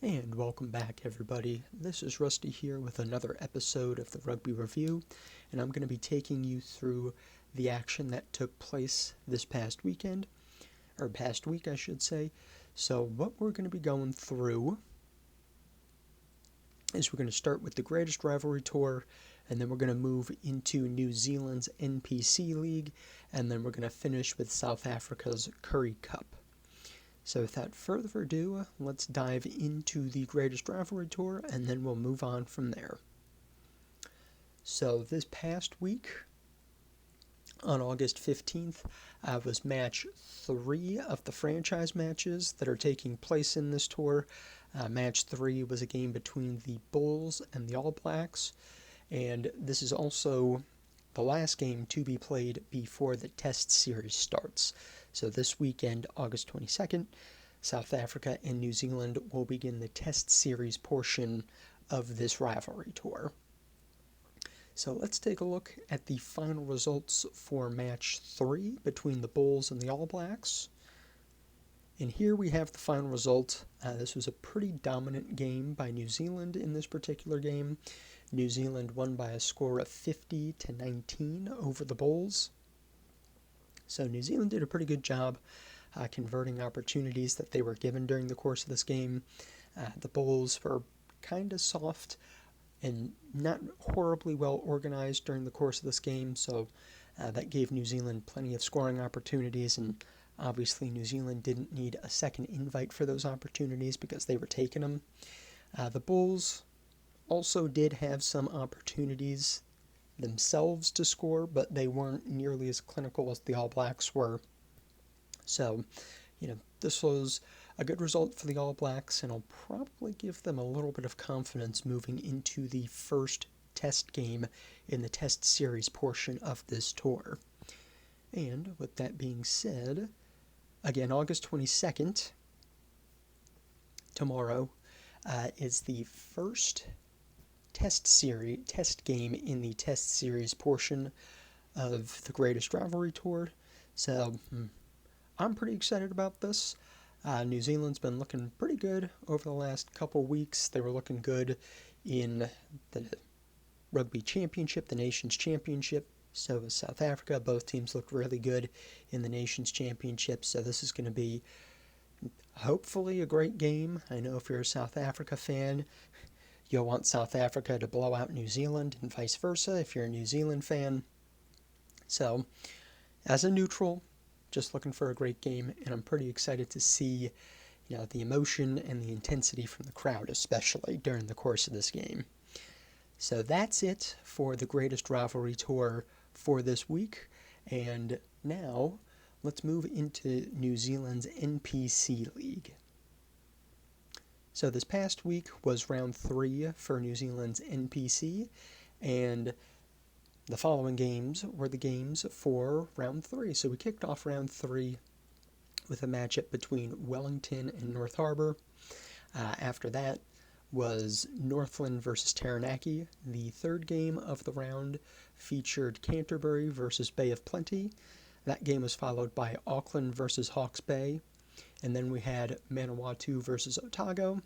And welcome back, everybody. This is Rusty here with another episode of the Rugby Review, and I'm going to be taking you through the action that took place this past week, I should say. So what we're going to be going through is we're going to start with the Greatest Rivalry Tour, and then we're going to move into New Zealand's NPC League, and then we're going to finish with South Africa's Currie Cup. So without further ado, let's dive into the Greatest Rivalry Tour, and then we'll move on from there. So this past week, on August 15th, was match 3 of the franchise matches that are taking place in this tour. Match 3 was a game between the Bulls and the All Blacks, and this is also the last game to be played before the Test Series starts. So this weekend, August 22nd, South Africa and New Zealand will begin the Test Series portion of this rivalry tour. So let's take a look at the final results for Match 3 between the Bulls and the All Blacks. And here we have the final result. This was a pretty dominant game by New Zealand in this particular game. New Zealand won by a score of 50-19 over the Bulls. So New Zealand did a pretty good job converting opportunities that they were given during the course of this game. The Bulls were kind of soft and not horribly well organized during the course of this game, so that gave New Zealand plenty of scoring opportunities, and obviously New Zealand didn't need a second invite for those opportunities because they were taking them. The Bulls also did have some opportunities themselves to score, but they weren't nearly as clinical as the All Blacks were. So, this was a good result for the All Blacks, and I'll probably give them a little bit of confidence moving into the first test game in the Test Series portion of this tour. And with that being said, again, August 22nd, tomorrow, is the first test game in the Test Series portion of the Greatest Rivalry Tour. So I'm pretty excited about this. New Zealand's been looking pretty good over the last couple weeks. They were looking good in the Rugby Championship, the Nations Championship. So was South Africa. Both teams looked really good in the Nations Championship. So this is going to be hopefully a great game. I know if you're a South Africa fan, you'll want South Africa to blow out New Zealand and vice versa if you're a New Zealand fan. So, as a neutral, just looking for a great game, and I'm pretty excited to see, the emotion and the intensity from the crowd, especially during the course of this game. So that's it for the Greatest Rivalry Tour for this week, and now let's move into New Zealand's NPC League. So this past week was round 3 for New Zealand's NPC, and the following games were the games for round 3. So we kicked off round 3 with a matchup between Wellington and North Harbour. After that was Northland versus Taranaki. The third game of the round featured Canterbury versus Bay of Plenty. That game was followed by Auckland versus Hawke's Bay. And then we had Manawatu versus Otago.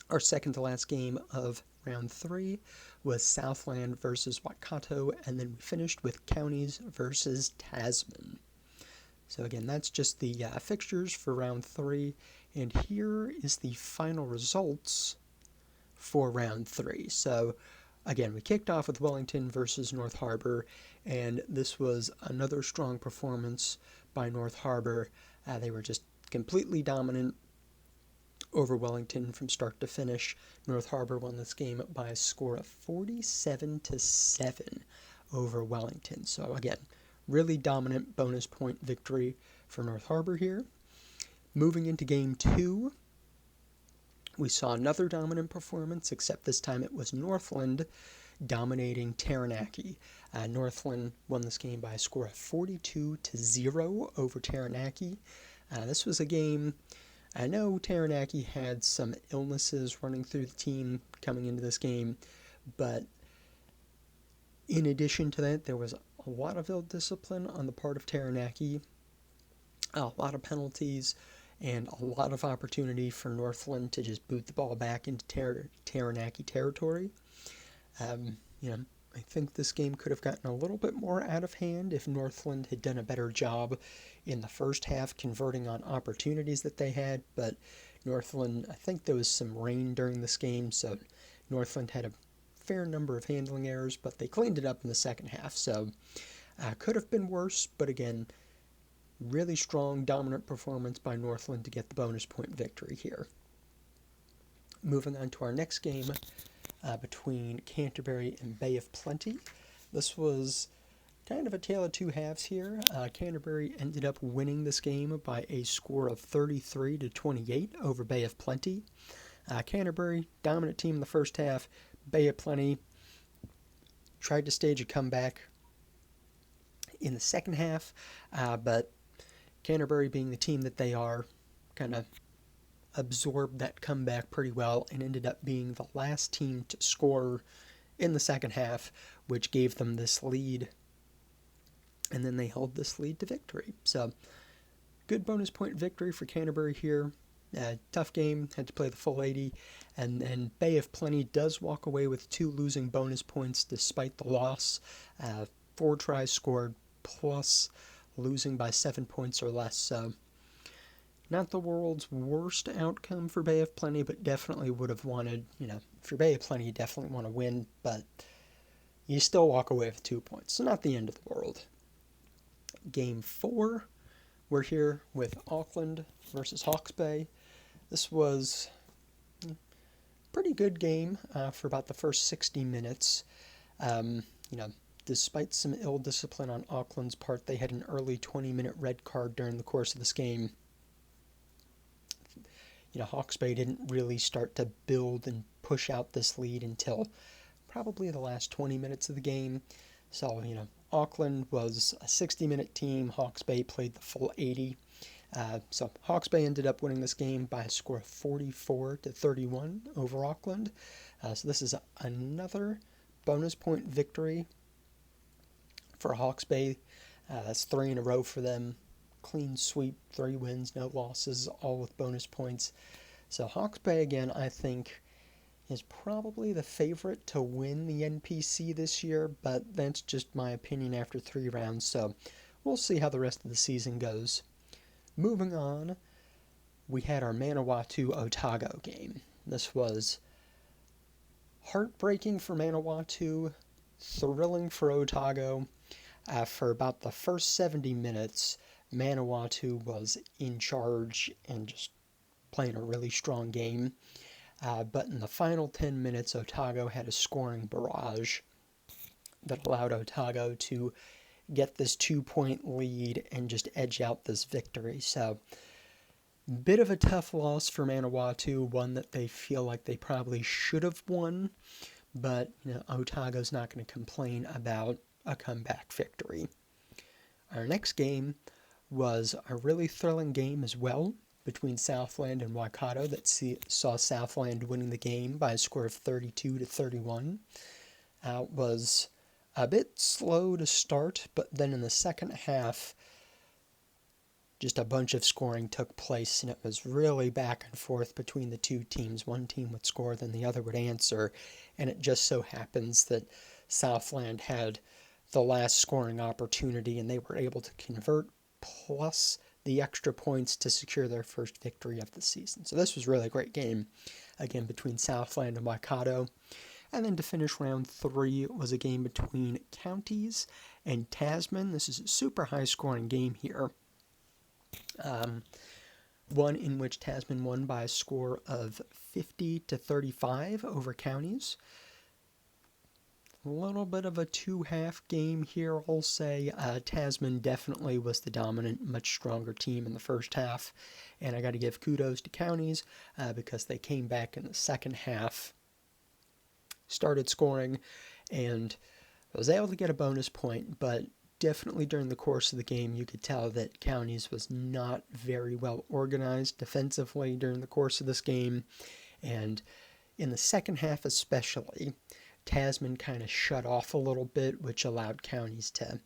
Our second to last game of round 3 was Southland versus Waikato, and then we finished with Counties versus Tasman. So again, that's just the fixtures for round 3, and here is the final results for round 3. So again, we kicked off with Wellington versus North Harbour, and this was another strong performance by North Harbour. They were just completely dominant over Wellington from start to finish. North Harbour won this game by a score of 47-7 over Wellington. So again, really dominant bonus point victory for North Harbour here. Moving into game 2, we saw another dominant performance, except this time it was Northland dominating Taranaki. Northland won this game by a score of 42-0 over Taranaki. This was a game, I know Taranaki had some illnesses running through the team coming into this game, but in addition to that, there was a lot of ill discipline on the part of Taranaki, a lot of penalties, and a lot of opportunity for Northland to just boot the ball back into Taranaki territory. You know, I think this game could have gotten a little bit more out of hand if Northland had done a better job in the first half converting on opportunities that they had, but Northland, I think there was some rain during this game, so Northland had a fair number of handling errors, but they cleaned it up in the second half, so could have been worse, but again, really strong, dominant performance by Northland to get the bonus point victory here. Moving on to our next game between Canterbury and Bay of Plenty. This was kind of a tale of two halves here. Canterbury ended up winning this game by a score of 33-28 over Bay of Plenty. Canterbury, dominant team in the first half. Bay of Plenty tried to stage a comeback in the second half, but Canterbury, being the team that they are, kind of absorbed that comeback pretty well and ended up being the last team to score in the second half, which gave them this lead. And then they held this lead to victory. So, good bonus point victory for Canterbury here. Tough game, had to play the full 80. And then Bay of Plenty does walk away with 2 losing bonus points despite the loss. 4 tries scored, plus losing by 7 points or less. So, not the world's worst outcome for Bay of Plenty, but definitely would have wanted, if you're Bay of Plenty, you definitely want to win, but you still walk away with 2 points. So, not the end of the world. Game 4, we're here with Auckland versus Hawke's Bay. This was a pretty good game for about the first 60 minutes. Despite some ill discipline on Auckland's part, they had an early 20-minute red card during the course of this game. Hawke's Bay didn't really start to build and push out this lead until probably the last 20 minutes of the game. So, Auckland was a 60-minute team. Hawke's Bay played the full 80. So Hawke's Bay ended up winning this game by a score of 44-31 over Auckland. So this is another bonus point victory for Hawke's Bay. That's 3 in a row for them. Clean sweep, 3 wins, no losses, all with bonus points. So Hawke's Bay, again, I think is probably the favorite to win the NPC this year, but that's just my opinion after 3 rounds, so we'll see how the rest of the season goes. Moving on, we had our Manawatu-Otago game. This was heartbreaking for Manawatu, thrilling for Otago. For about the first 70 minutes, Manawatu was in charge and just playing a really strong game. But in the final 10 minutes, Otago had a scoring barrage that allowed Otago to get this 2-point lead and just edge out this victory. So, bit of a tough loss for Manawatu, one that they feel like they probably should have won, but Otago's not going to complain about a comeback victory. Our next game was a really thrilling game as well between Southland and Waikato that saw Southland winning the game by a score of 32-31. Was a bit slow to start, but then in the second half, just a bunch of scoring took place, and it was really back and forth between the two teams. One team would score, then the other would answer, and it just so happens that Southland had the last scoring opportunity, and they were able to convert, plus the extra points to secure their first victory of the season. So this was really a great game, again, between Southland and Waikato. And then to finish round 3 was a game between Counties and Tasman. This is a super high-scoring game here. One in which Tasman won by a score of 50-35 over Counties. A little bit of a two-half game here, I'll say. Tasman definitely was the dominant, much stronger team in the first half, and I got to give kudos to Counties because they came back in the second half, started scoring, and was able to get a bonus point, but definitely during the course of the game you could tell that Counties was not very well organized defensively during the course of this game, and in the second half especially, Tasman kind of shut off a little bit, which allowed Counties to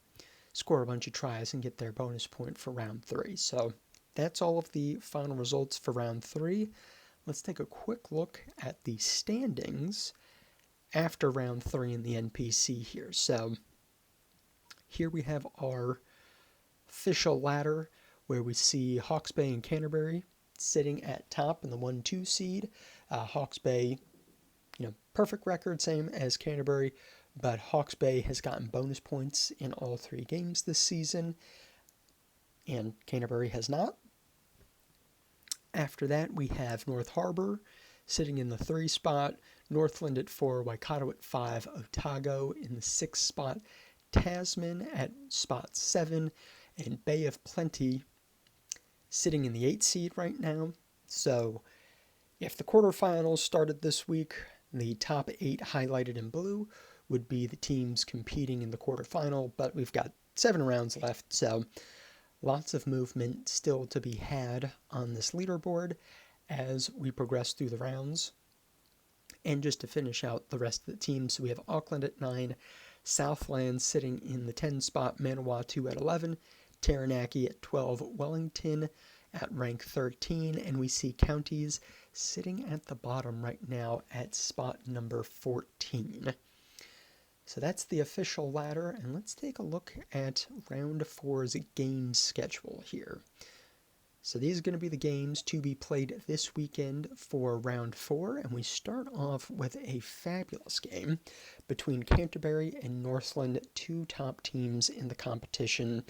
score a bunch of tries and get their bonus point for round 3. So that's all of the final results for round 3. Let's take a quick look at the standings after round 3 in the NPC here. So here we have our official ladder where we see Hawke's Bay and Canterbury sitting at top in the 1-2 seed. Hawke's Bay, perfect record, same as Canterbury, but Hawke's Bay has gotten bonus points in all 3 games this season, and Canterbury has not. After that, we have North Harbour sitting in the 3 spot, Northland at 4, Waikato at 5, Otago in the 6 spot, Tasman at spot 7, and Bay of Plenty sitting in the 8 seed right now. So if the quarterfinals started this week, the top 8 highlighted in blue would be the teams competing in the quarterfinal, but we've got 7 rounds left, so lots of movement still to be had on this leaderboard as we progress through the rounds. And just to finish out the rest of the teams, we have Auckland at 9, Southland sitting in the 10 spot, Manawatu at 11, Taranaki at 12, Wellington at rank 13, and we see counties sitting at the bottom right now at spot number 14. So that's the official ladder, and let's take a look at round 4's game schedule here. So these are going to be the games to be played this weekend for round 4, and we start off with a fabulous game between Canterbury and Northland, 2 top teams in the competition.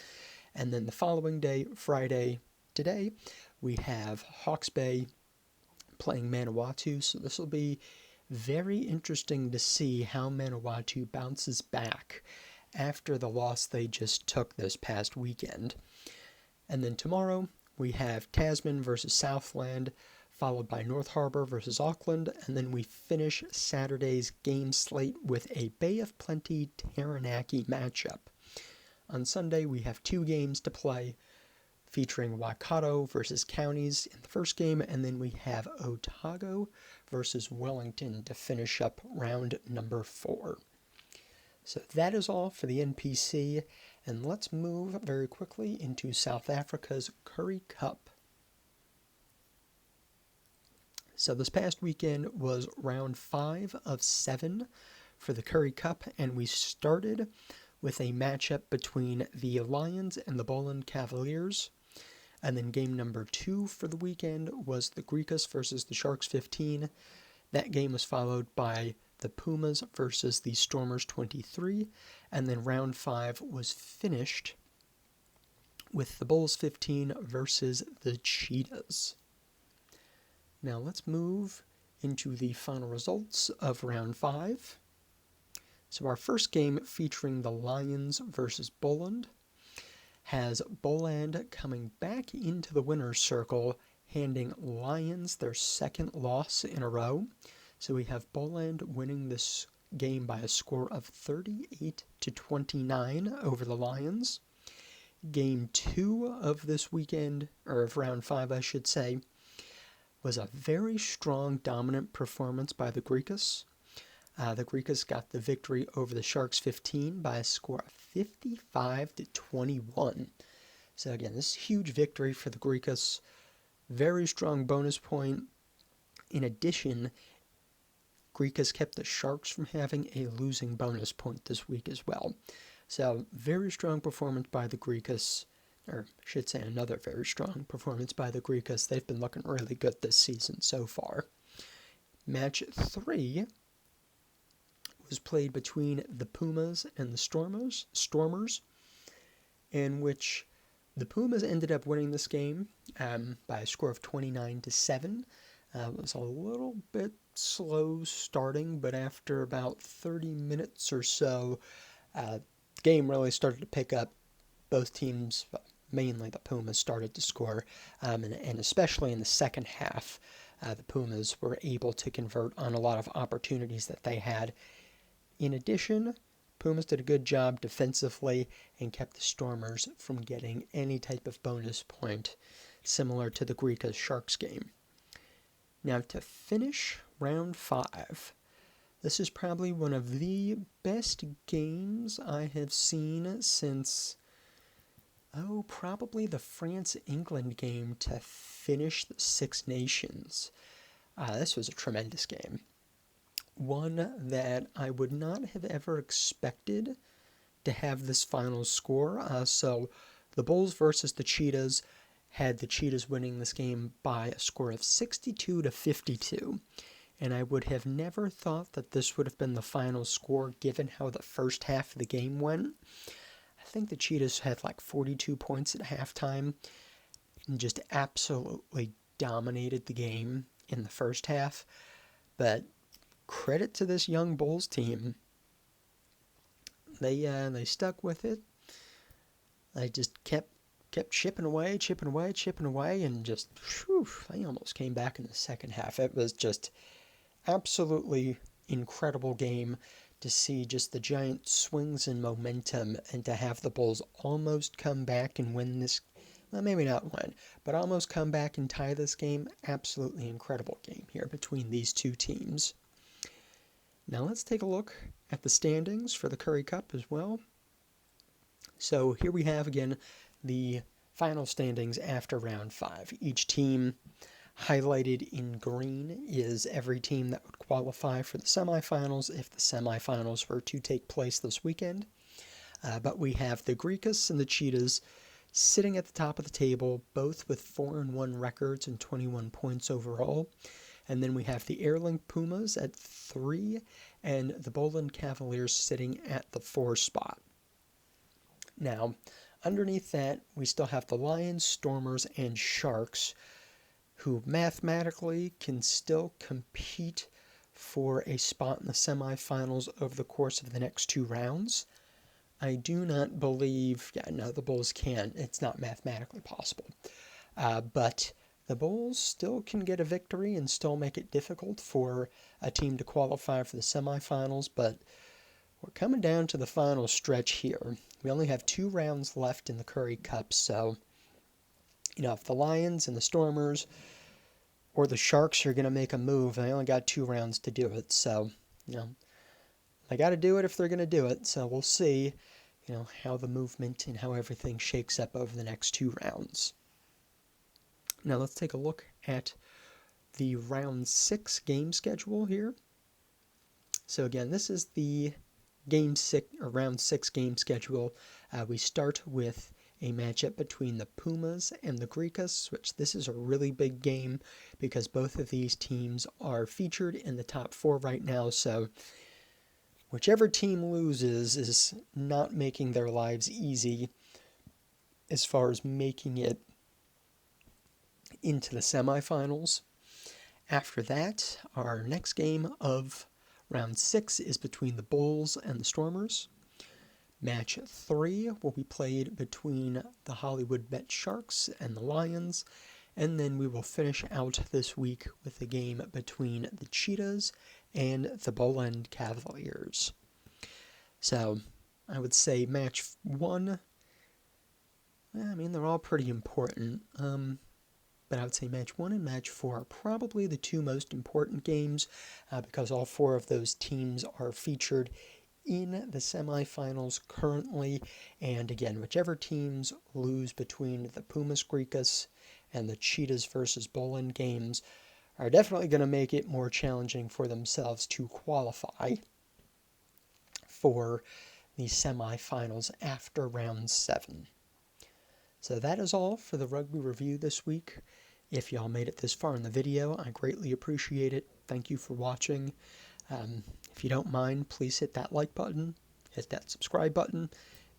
And then the following day, Friday, today, we have Hawke's Bay playing Manawatu, so this will be very interesting to see how Manawatu bounces back after the loss they just took this past weekend. And then tomorrow, we have Tasman versus Southland, followed by North Harbour versus Auckland, and then we finish Saturday's game slate with a Bay of Plenty Taranaki matchup. On Sunday, we have 2 games to play, featuring Waikato versus Counties in the first game, and then we have Otago versus Wellington to finish up round number 4. So that is all for the NPC, and let's move very quickly into South Africa's Currie Cup. So this past weekend was round 5 of 7 for the Currie Cup, and we started with a matchup between the Lions and the Boland Cavaliers. And then game number 2 for the weekend was the Griquas versus the Sharks 15. That game was followed by the Pumas versus the Stormers 23. And then round 5 was finished with the Bulls 15 versus the Cheetahs. Now let's move into the final results of round 5. So our first game, featuring the Lions versus Boland, has Boland coming back into the winner's circle, handing Lions their second loss in a row. So we have Boland winning this game by a score of 38-29 over the Lions. Game 2 of this weekend, or of round 5 I should say, was a very strong dominant performance by the Griquas. The Griquas got the victory over the Sharks 15 by a score of 55-21. So again, this is a huge victory for the Griquas. Very strong bonus point. In addition, Griquas kept the Sharks from having a losing bonus point this week as well. So very strong performance by the Griquas, or I should say another very strong performance by the Griquas. They've been looking really good this season so far. Match 3 was played between the Pumas and the Stormers, in which the Pumas ended up winning this game by a score of 29-7. It was a little bit slow starting, but after about 30 minutes or so, the game really started to pick up. Both teams, mainly the Pumas, started to score, and especially in the second half, the Pumas were able to convert on a lot of opportunities that they had. In addition, Pumas did a good job defensively and kept the Stormers from getting any type of bonus point, similar to the Griquas Sharks game. Now to finish round 5, this is probably one of the best games I have seen since Oh, probably the France-England game to finish the Six Nations. This was a tremendous game. One that I would not have ever expected to have this final score. So the Bulls versus the Cheetahs had the Cheetahs winning this game by a score of 62-52. And I would have never thought that this would have been the final score given how the first half of the game went. I think the Cheetahs had like 42 points at halftime and just absolutely dominated the game in the first half. But credit to this young Bulls team. They stuck with it. They just kept chipping away, and just, whew, they almost came back in the second half. It was just absolutely incredible game to see just the giant swings in momentum and to have the Bulls almost come back and win this. Well, maybe not win, but almost come back and tie this game. Absolutely incredible game here between these two teams. Now let's take a look at the standings for the Currie Cup as well. So here we have again the final standings after round 5. Each team highlighted in green is every team that would qualify for the semifinals if the semifinals were to take place this weekend. But we have the Greekus and the Cheetahs sitting at the top of the table, both with 4-1 records and 21 points overall. And then we have the Airlink Pumas at 3 and the Boland Cavaliers sitting at the 4 spot. Now, underneath that, we still have the Lions, Stormers, and Sharks, who mathematically can still compete for a spot in the semifinals over the course of the next 2 rounds. I do not believe, the Bulls can. It's not mathematically possible. But the Bulls still can get a victory and still make it difficult for a team to qualify for the semifinals, but we're coming down to the final stretch here. We only have 2 rounds left in the Currie Cup, so if the Lions and the Stormers or the Sharks are going to make a move, they only got 2 rounds to do it. So, they got to do it if they're going to do it. So we'll see, how the movement and how everything shakes up over the next 2 rounds. Now let's take a look at the round 6 game schedule here. So again, this is the round 6 game schedule. We start with a matchup between the Pumas and the Greekus, which this is a really big game because both of these teams are featured in the top 4 right now, so whichever team loses is not making their lives easy as far as making it into the semifinals. After that, our next game of round 6 is between the Bulls and the Stormers. Match 3 will be played between the Hollywood Bet Sharks and the Lions, and then we will finish out this week with a game between the Cheetahs and the Boland Cavaliers. So, I would say match 1, they're all pretty important, but I would say match 1 and match 4 are probably the 2 most important games because all 4 of those teams are featured in the semifinals currently, and again, whichever teams lose between the Pumas Greekus and the Cheetahs versus Boland games are definitely going to make it more challenging for themselves to qualify for the semifinals after round 7. So that is all for the rugby review this week. If y'all made it this far in the video, I greatly appreciate it. Thank you for watching. If you don't mind, please hit that like button, hit that subscribe button.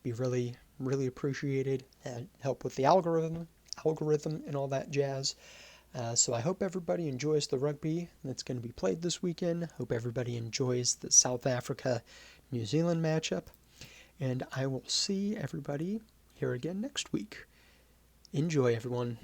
Be really, really appreciated and help with the algorithm and all that jazz. So I hope everybody enjoys the rugby that's going to be played this weekend. Hope everybody enjoys the South Africa-New Zealand matchup. And I will see everybody here again next week. Enjoy, everyone.